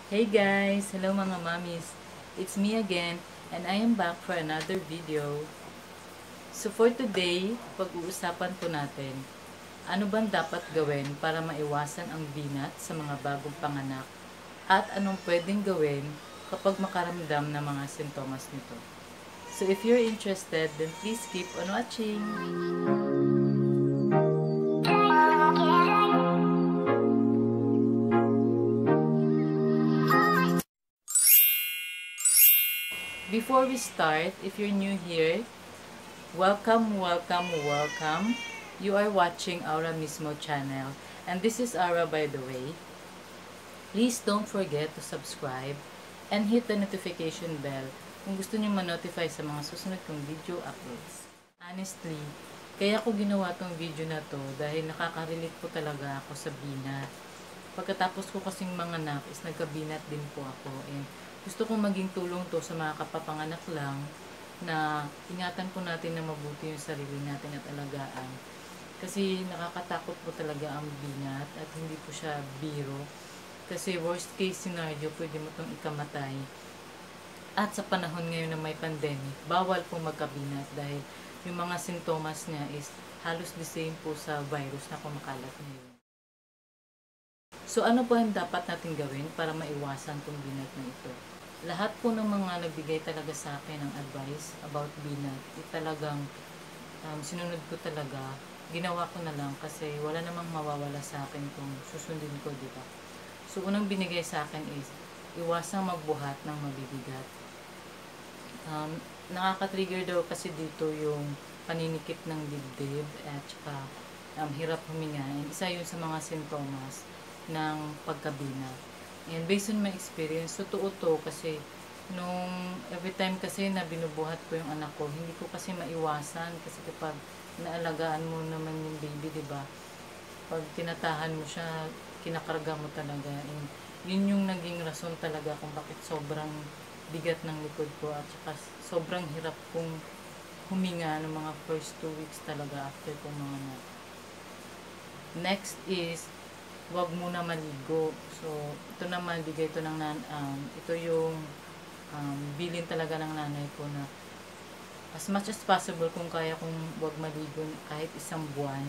Hey guys! Hello mga mommies! It's me again and I am back for another video. So for today, pag-uusapan po natin, ano bang dapat gawin para maiwasan ang binat sa mga bagong panganak at anong pwedeng gawin kapag makaramdam ng mga sintomas nito. So if you're interested, then please keep on watching! Before we start, if you're new here, welcome, welcome, welcome. You are watching Aura Mismo channel. And this is Aura, by the way. Please don't forget to subscribe and hit the notification bell kung gusto niyo ma-notify sa mga susunod kong video uploads. Honestly, kaya ko ginawa tong video na to dahil nakaka-relate po talaga ako sa binat. Pagkatapos ko kasing manganak is nagkabinat din po ako. And gusto kong maging tulong to sa mga kapapanganak lang na ingatan po natin na mabuti yung sarili natin at alagaan. Kasi nakakatakot po talaga ang binat at hindi po siya biro. Kasi worst case scenario, pwede mo itong ikamatay. At sa panahon ngayon na may pandemic, bawal po magkabinat dahil yung mga sintomas niya is halos the same po sa virus na kumakalat ngayon. So ano po ang dapat natin gawin para maiwasan itong binat na ito? Lahat po ng mga nagbigay talaga sa akin ng advice about binat, talagang sinunod ko talaga, ginawa ko na lang kasi wala namang mawawala sa akin kung susundin ko, di ba? So unang binigay sa akin is iwasang magbuhat ng mabibigat. Nakaka-trigger daw kasi dito yung paninikip ng dibdib at saka hirap huminga. And isa yun sa mga sintomas ng pagkabinat. And based on my experience, totoo to kasi nung every time kasi na binubuhat ko yung anak ko, hindi ko kasi maiwasan kasi kapag naalagaan mo naman yung baby, di ba? Pag tinatahan mo siya, kinakarga mo talaga. And yun yung naging rason talaga kung bakit sobrang bigat ng likod ko at saka sobrang hirap kong huminga ng mga first 2 weeks talaga after kong manganak. Next is wag muna maligo. So ito naman bigay ito ng ito yung bilin talaga ng nanay ko na as much as possible kung kaya kong wag maligo kahit isang buwan,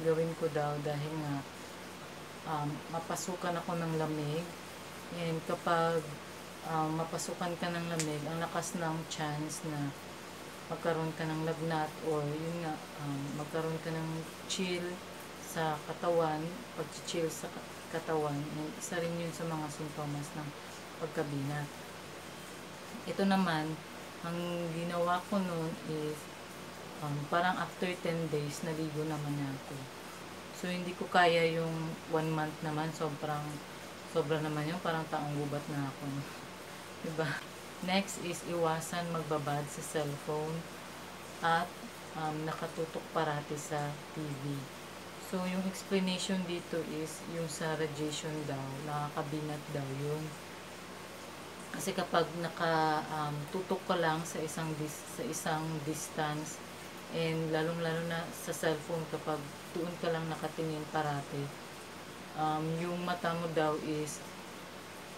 gawin ko daw dahil nga mapasukan ako ng lamig. And kapag mapasukan ka ng lamig, ang lakas ng chance na magkaroon ka ng lagnat or yun nga, magkaroon ka ng chill sa katawan, pag-chill sa katawan, isa rin yun sa mga sintomas ng pagkabinat. Ito naman, ang ginawa ko noon is parang after 10 days, naligo naman ako. So, hindi ko kaya yung 1 month naman, sobra naman yun, parang taong gubat na ako. Diba? Next is iwasan magbabad sa cellphone at nakatutok parati sa TV. So, yung explanation dito is yung sa radiation daw, nakakabinat daw yun. Kasi kapag nakatutok ka lang sa isang distance and lalong-lalo na sa cellphone kapag doon ka lang nakatingin parati, yung mata mo daw is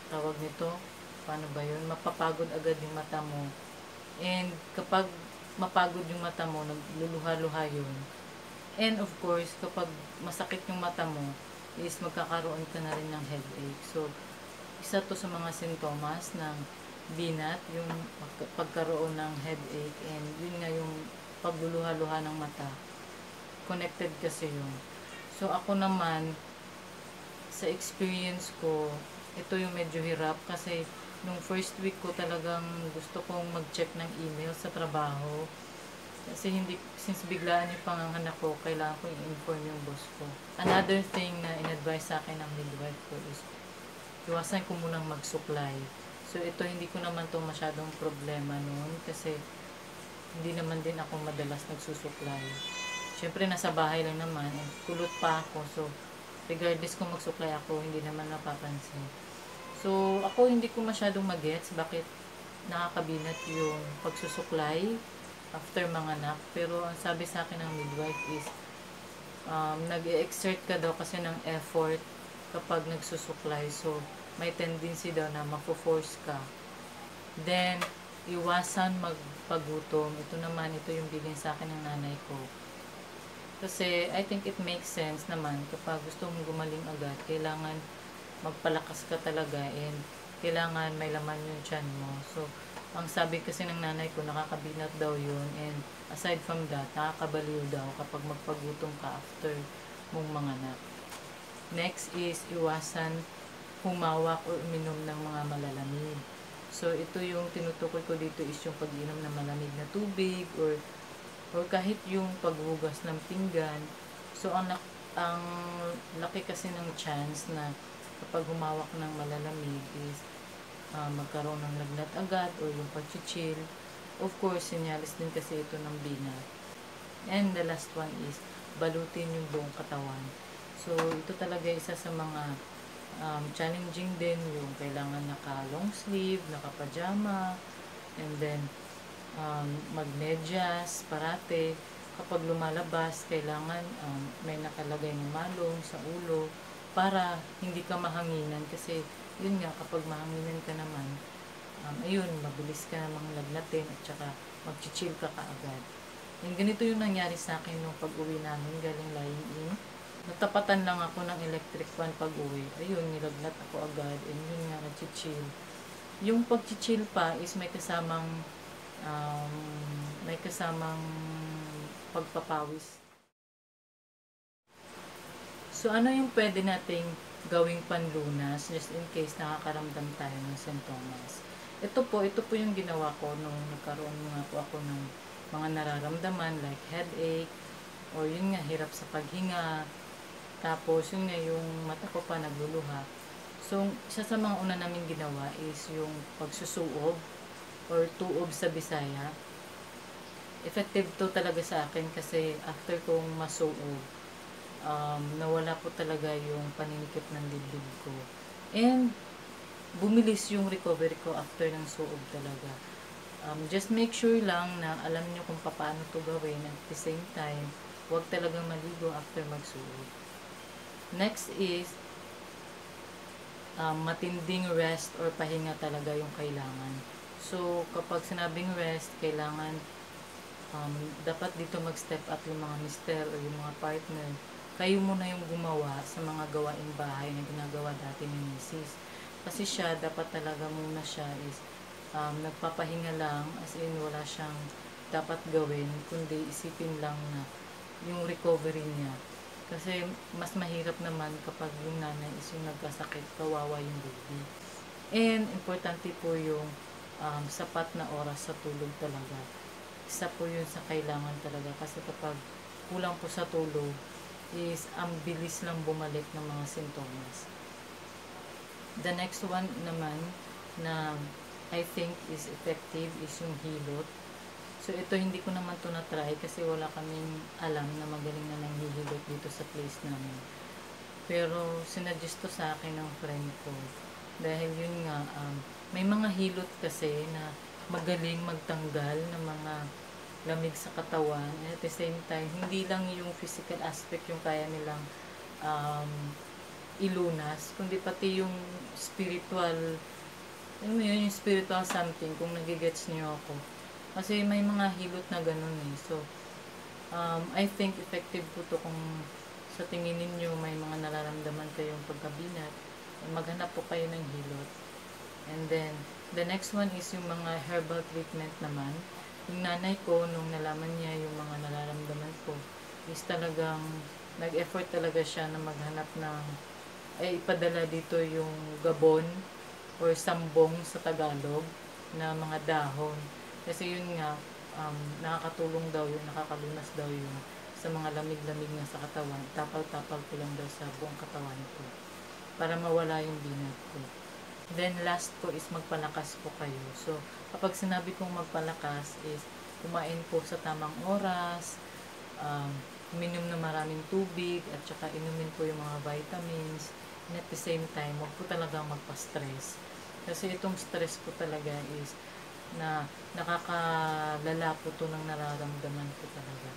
tawag nito, paano ba yun? Mapapagod agad yung mata mo. And kapag mapagod yung mata mo, nagluluha-luha yun. And of course, kapag masakit yung mata mo, is magkakaroon ka na rin ng headache. So, isa to sa mga sintomas ng binat, yung pagkaroon ng headache, and yun nga yung pagluluha-luha ng mata. Connected kasi yun. So, ako naman, sa experience ko, ito yung medyo hirap kasi nung first week ko talagang gusto kong mag-check ng email sa trabaho. Kasi since biglaan yung panganganak ko, kailangan ko i-inform yung boss ko. Another thing na in-advise sa akin ng midwife ko is, iwasan ko munang magsuklay. So, ito hindi ko naman to masyadong problema noon kasi hindi naman din ako madalas nagsusuklay. Siyempre, nasa bahay lang naman. And kulot pa ako. So, regardless kung magsuklay ako, hindi naman napapansin. So, ako hindi ko masyadong magets bakit nakakabinat yung pagsusuklay after manganak. Pero, ang sabi sa akin ng midwife is, nag-exert ka daw kasi ng effort kapag nagsusuklay. So, may tendency daw na mafo-force ka. Then, iwasan magpagutom. Ito naman, ito yung bigyan sa akin ng nanay ko. Kasi, I think it makes sense naman kapag gusto mong gumaling agad, kailangan magpalakas ka talaga and kailangan may laman yung tiyan mo. So, ang sabi kasi ng nanay ko, nakakabinat daw yun, and aside from that, nakakabaliw daw kapag magpagutom ka after mong manganak. Next is iwasan humawak o uminom ng mga malalamig. So, ito yung tinutukoy ko dito is yung pag-inom ng malamig na tubig or kahit yung paghugas ng pinggan. So, ang laki kasi ng chance na kapag humawak ng malalamig is magkaroon ng lagnat agad or yung pag-chill. Of course, sinyalis din kasi ito ng binat. And the last one is balutin yung buong katawan. So, ito talaga isa sa mga challenging din, yung kailangan naka long sleeve, naka pajama, and then magmedyas parate. Kapag lumalabas, kailangan may nakalagay ng malong sa ulo para hindi ka mahanginan, kasi yun nga, kapag mahanginan ka naman, ayun, mabilis ka namang lagnatin at saka mag-chill ka kaagad. And ganito yung nangyari sa akin nung pag-uwi namin galing lying-in. Natapatan lang ako ng electric fan pag-uwi. Ayun, nilagnat ako agad and yun nga, nag-chill. Yung pag-chill pa is may kasamang pagpapawis. So, ano yung pwede nating gawing panlunas just in case nakakaramdam tayo ng sintomas? Ito po yung ginawa ko nung nagkaroon nga po ako ng mga nararamdaman like headache, or yun nga, hirap sa paghinga, tapos yun nga, yung mata ko pa nagluluha. So, isa sa mga una namin ginawa is yung pagsusuob or tuob sa Bisaya. Effective to talaga sa akin kasi after kong masuob, nawala po talaga yung paninikip ng dibdib ko. And bumilis yung recovery ko after ng suob talaga. Just make sure lang na alam nyo kung paano to gawin, at the same time, huwag talagang maligo after magsuob. Next is matinding rest or pahinga talaga yung kailangan. So, kapag sinabing rest, kailangan dapat dito mag-step up yung mga mister o yung mga partner. Kayo muna yung gumawa sa mga gawaing bahay na ginagawa dati ni Mrs. Kasi siya, dapat talaga muna siya is nagpapahinga lang, as in wala siyang dapat gawin, kundi isipin lang na yung recovery niya. Kasi mas mahirap naman kapag yung nanay is yung nagkasakit, kawawa yung baby. And importante po yung sapat na oras sa tulog talaga. Isa po yun sa kailangan talaga, kasi kapag kulang po sa tulog is ang bilis lang bumalik ng mga sintomas. The next one naman na I think is effective is yung hilot. So, ito hindi ko naman to na-try kasi wala kaming alam na magaling na nanghihilot dito sa place namin. Pero, sinuggest to sa akin ng friend ko. Dahil yun nga, may mga hilot kasi na magaling magtanggal ng mga lamig sa katawan. And at the same time, hindi lang yung physical aspect yung kaya nilang ilunas, kundi pati yung spiritual, yung spiritual something, kung nagigets niyo ako. Kasi may mga hilot na ganun eh. So, I think effective po to kung sa tingin ninyo may mga nararamdaman kayong pagkabinat, maghanap po kayo ng hilot. And then, the next one is yung mga herbal treatment naman. Yung nanay ko, nung nalaman niya yung mga nararamdaman ko, is talagang nag-effort talaga siya na maghanap ng, ipadala dito yung gabon or sambong sa Tagalog na mga dahon. Kasi yun nga, nakakatulong daw yun, nakakalunas daw yun sa mga lamig-lamig na sa katawan. Tapal-tapal ko lang daw sa buong katawan ko para mawala yung binat ko. Then last ko is magpalakas po kayo. So, kapag sinabi kong magpalakas is kumain po sa tamang oras, uminom na maraming tubig, at saka inumin po yung mga vitamins. And at the same time, huwag po talagang magpa-stress. Kasi itong stress po talaga is na nakakalala po to ng nararamdaman ko talaga.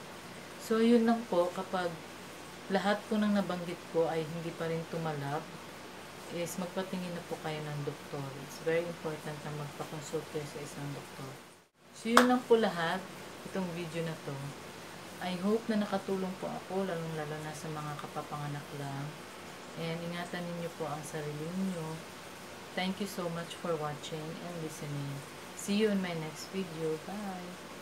So, yun lang po, kapag lahat po ng nabanggit ko ay hindi pa rin tumalab, is magpatingin na po kayo ng doktor. It's very important na magpa-consult kayo sa isang doktor. So, yun lang po lahat, itong video na to. I hope na nakatulong po ako, lalong-lalo na sa mga kapapanganak lang. And ingatan ninyo po ang sarili niyo. Thank you so much for watching and listening. See you in my next video. Bye!